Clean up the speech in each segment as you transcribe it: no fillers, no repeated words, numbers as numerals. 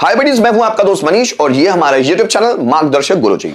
हाय buddies, मैं हूं आपका दोस्त मनीष और ये हमारा यूट्यूब चैनल मार्गदर्शक गुरुजी।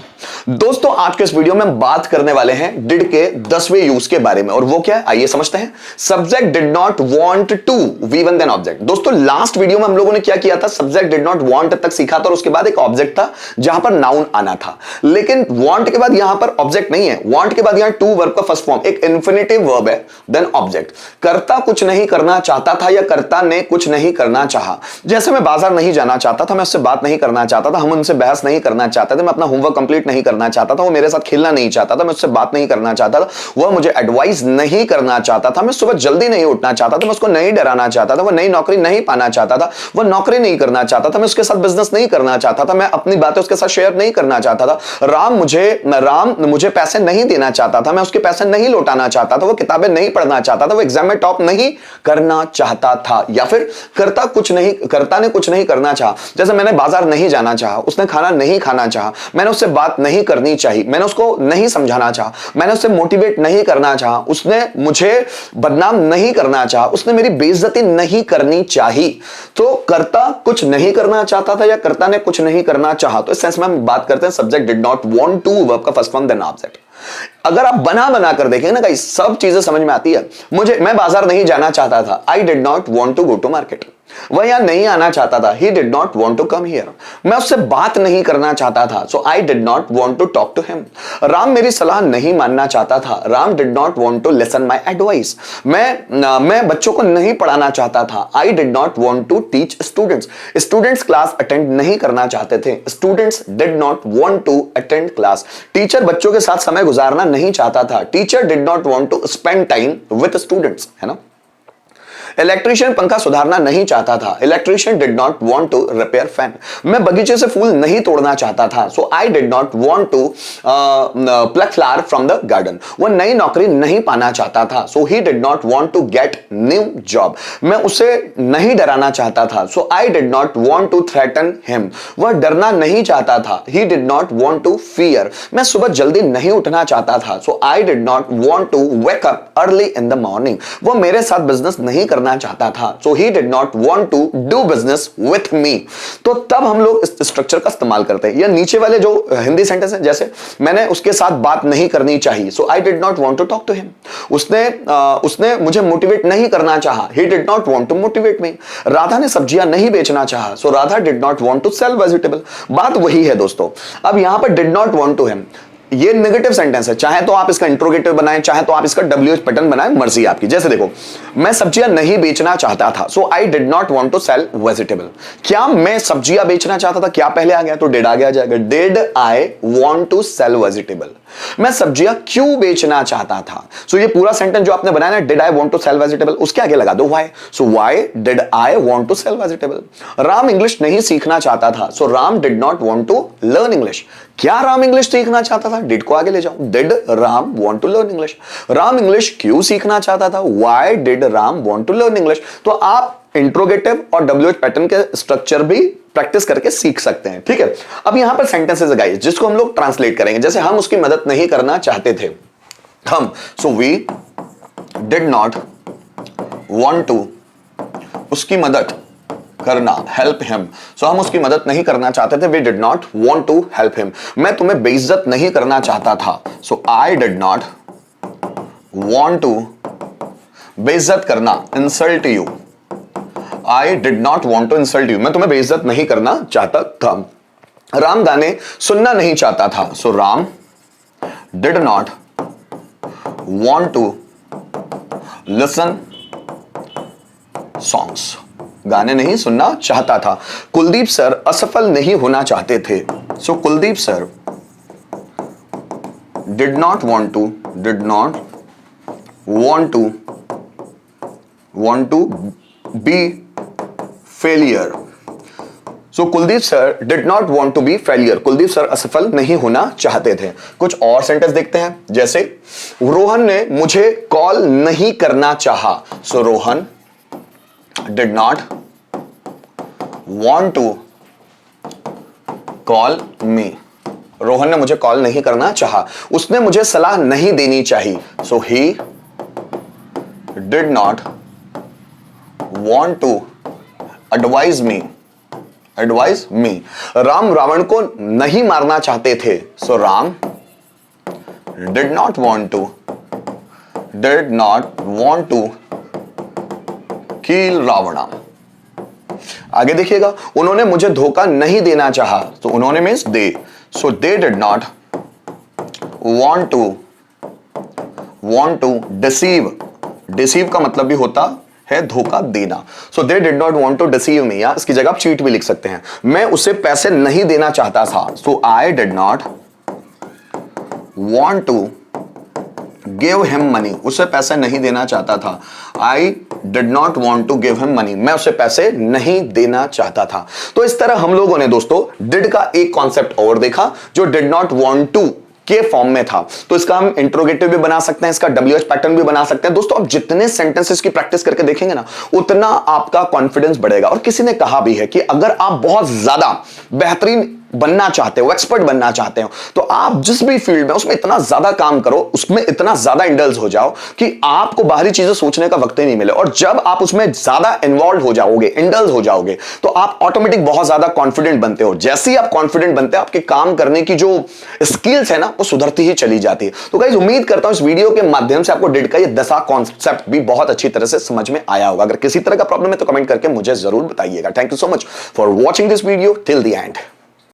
दोस्तों, आज के इस वीडियो में बात करने वाले हैं डिड के 10वें यूज के बारे में, और वो क्या है आइए समझते हैं। Subject did not want to V one then object. दोस्तों, लास्ट वीडियो में हम लोगों ने क्या किया था, सब्जेक्ट डिड नॉट वांट तक सीखा था और उसके बाद एक ऑब्जेक्ट था जहां पर नाउन आना था। लेकिन वांट के बाद यहां पर ऑब्जेक्ट नहीं है, वांट के बाद यहां टू वर्ब का फर्स्ट फॉर्म एक इन्फिनिटिव वर्ब है, देन ऑब्जेक्ट। करता कुछ नहीं करना चाहता था या करता ने कुछ नहीं करना चाहा। जैसे मैं बाजार नहीं जाना चाहता था, मैं उससे बात नहीं करना चाहता था, हम उनसे बहस नहीं करना चाहते थे, मैं अपना होमवर्क कंप्लीट नहीं करना चाहता था, वो मेरे साथ खेलना नहीं चाहता था, मैं उससे बात नहीं करना चाहता था, वह मुझे एडवाइस नहीं करना चाहता था, मैं सुबह जल्दी नहीं उठना चाहता था, मैं उसको नहीं डराना चाहता था, वह नई नौकरी नहीं पाना चाहता था, वह नौकरी नहीं करना चाहता था, मैं उसके साथ बिजनेस नहीं करना चाहता था, मैं अपनी बातें उसके साथ शेयर नहीं करना चाहता था, राम मुझे पैसे नहीं देना चाहता था, मैं उसके पैसे नहीं लौटाना चाहता था, वो किताबें नहीं पढ़ना चाहता था, वो एग्जाम में टॉप नहीं करना चाहता था। या फिर करता ने कुछ नहीं करना चाहा। जैसे मैंने बाजार नहीं जाना चाहा, उसने खाना नहीं खाना चाहा, मैंने उससे बात नहीं करनी चाहिए, मैंने उसको नहीं समझाना चाहा, मैंने उससे मोटिवेट नहीं करना चाहा, उसने मुझे बदनाम नहीं करना चाहा, उसने मेरी बेइज्जती नहीं करनी चाहिए। तो करता कुछ नहीं करना चाहता था या करता ने कुछ नहीं करना चाहा। तो इस सेंस में हम बात करते हैं subject did not want to, verb का फर्स्ट फॉर्म देन ऑब्जेक्ट। अगर आप बना कर देखेंगे ना गाइस, सब चीजें समझ में आती है। मैं बाजार नहीं जाना चाहता था, I did not want to go to market. वह यहां नहीं आना चाहता था, he did not want to come here. मैं उससे बात नहीं करना चाहता था, so I did not want to talk to him. Ram मेरी सलाह नहीं मानना चाहता था, Ram did not want to listen my advice. मैं बच्चों को नहीं पढ़ाना चाहता था, I did not want to teach students. Students class attend नहीं करना चाहते थे, students did not want to attend class. Teacher बच्चों के साथ समय गुजारना नहीं चाहता था, teacher did not want to spend time with students, है ना। इलेक्ट्रीशियन पंखा सुधारना नहीं चाहता था, electrician did not want to repair fan. मैं बगीचे से फूल नहीं तोड़ना चाहता था, so I did not want to pluck flower from the garden. वह नई नौकरी नहीं पाना चाहता था, so he did not want to get new job. मैं उसे नहीं डराना चाहता था, so I did not want to threaten him. वह डरना नहीं चाहता था, he did not want to fear. मैं सुबह जल्दी नहीं उठना चाहता था, so I did not want to wake up early in the morning. वह मेरे साथ बिजनेस नहीं करना चाहता था, so he did not want to do business with me. तो तब हम लोग इस स्ट्रक्चर का इस्तेमाल करते हैं। या नीचे वाले जो हिंदी सेंटेंस है, जैसे मैंने उसके साथ बात नहीं करनी चाहिए, so I did not want to talk to him. उसने मुझे मोटिवेट नहीं करना चाहा, he did not want to motivate me. Radha ने सब्जियां नहीं बेचना चाहा, so Radha did not want to sell vegetable. बात वही है दोस्तों। अब यहां पर did not want to him, ये नेगेटिव सेंटेंस है, चाहे तो आप इसका इंट्रोगेटिव बनाएं, चाहे तो आप इसका WH पैटर्न बनाएं, मर्जी आपकी। जैसे देखो, मैं सब्जियां नहीं बेचना चाहता था, so I did not want to sell vegetable. क्या मैं सब्जियां बेचना चाहता था, क्या पहले आ गया तो डिड आ जाएगा। Did I want to sell vegetable. मैं सब्जियां क्यों बेचना चाहता था, सो ये पूरा सेंटेंस जो आपने बनाया ना, did I want to sell vegetable, उसके आगे लगा दो why. So why did I want to sell vegetable. Ram English नहीं सीखना चाहता था, so Ram did not want to learn English. क्या राम इंग्लिश सीखना चाहता था, डिड को आगे ले जाओ, did Ram want to learn English. Ram English क्यों सीखना चाहता था, why did Ram want to learn English. तो आप इंट्रोगेटिव और WH पैटर्न के स्ट्रक्चर भी प्रैक्टिस करके सीख सकते हैं, ठीक है। अब यहां पर सेंटेंसेस है गाइस, जिसको हम लोग ट्रांसलेट करेंगे। जैसे हम उसकी मदद नहीं करना चाहते थे, so we did not want to उसकी मदद करना, हेल्प हिम। सो हम उसकी मदद नहीं करना चाहते थे, we did not want to help him. मैं तुम्हें बेइज्जत नहीं करना चाहता था, so I did not want to बेइज्जत करना, insult you. I did not want to insult you. मैं तुम्हें बेइज्जत नहीं करना चाहता था। राम गाने सुनना नहीं चाहता था, so Ram did not want to listen songs. गाने नहीं सुनना चाहता था। कुलदीप सर असफल नहीं होना चाहते थे, so Kuldeep sir did not want to be failure. So Kuldeep sir did not want to be failure. Kuldeep sir असफल नहीं होना चाहते थे। कुछ और सेंटेंस देखते हैं, जैसे रोहन ने मुझे कॉल नहीं करना चाहा, so Rohan did not want to call me. Rohan ने मुझे कॉल नहीं करना चाहा। उसने मुझे सलाह नहीं देनी चाहिए, so he did not want to advise me advise me. Ram Ravan को नहीं मारना चाहते थे, so Ram did not want to kill Ravana. आगे देखिएगा, उन्होंने मुझे धोखा नहीं देना चाहा, तो उन्होंने means they, so they did not want to deceive का मतलब भी होता है धोखा देना। So they did not want to deceive me, या इसकी जगह आप चीट भी लिख सकते हैं। मैं उसे पैसे नहीं देना चाहता था, so I did not want to give him money. उसे पैसे नहीं देना चाहता था, I did not want to give him money. मैं उसे पैसे नहीं देना चाहता था। तो इस तरह हम लोगों ने दोस्तों डिड का एक कॉन्सेप्ट और देखा जो डिड नॉट वांट टू के फॉर्म में था। तो इसका हम इंट्रोगेटिव भी बना सकते हैं, इसका WH पैटर्न भी बना सकते हैं। दोस्तों आप जितने सेंटेंसेस की प्रैक्टिस करके देखेंगे ना, उतना आपका कॉन्फिडेंस बढ़ेगा। और किसी ने कहा भी है कि अगर आप बहुत ज्यादा बेहतरीन बनना चाहते हो, एक्सपर्ट बनना चाहते हो, तो आप जिस भी फील्ड में उसमें इतना ज्यादा काम करो, उसमें इतना ज्यादा इंडल्ज हो जाओ कि आपको बाहरी चीजें सोचने का वक्त ही नहीं मिले। और जब आप उसमें ज्यादा इन्वॉल्व हो जाओगे, इंडल्ज हो जाओगे, तो आप ऑटोमेटिक बहुत ज्यादा कॉन्फिडेंट बनते हो। जैसे ही आप कॉन्फिडेंट बनते हो, आपके काम करने की जो स्किल्स है ना, वो सुधरती ही चली जाती है। तो गाइस उम्मीद करता हूं इस वीडियो के माध्यम से आपको डिड का ये 10 कॉन्सेप्ट भी बहुत अच्छी तरह से समझ में आया होगा। अगर किसी तरह का प्रॉब्लम है तो कमेंट करके मुझे जरूर बताइएगा। Thank you so much for watching this video till the end.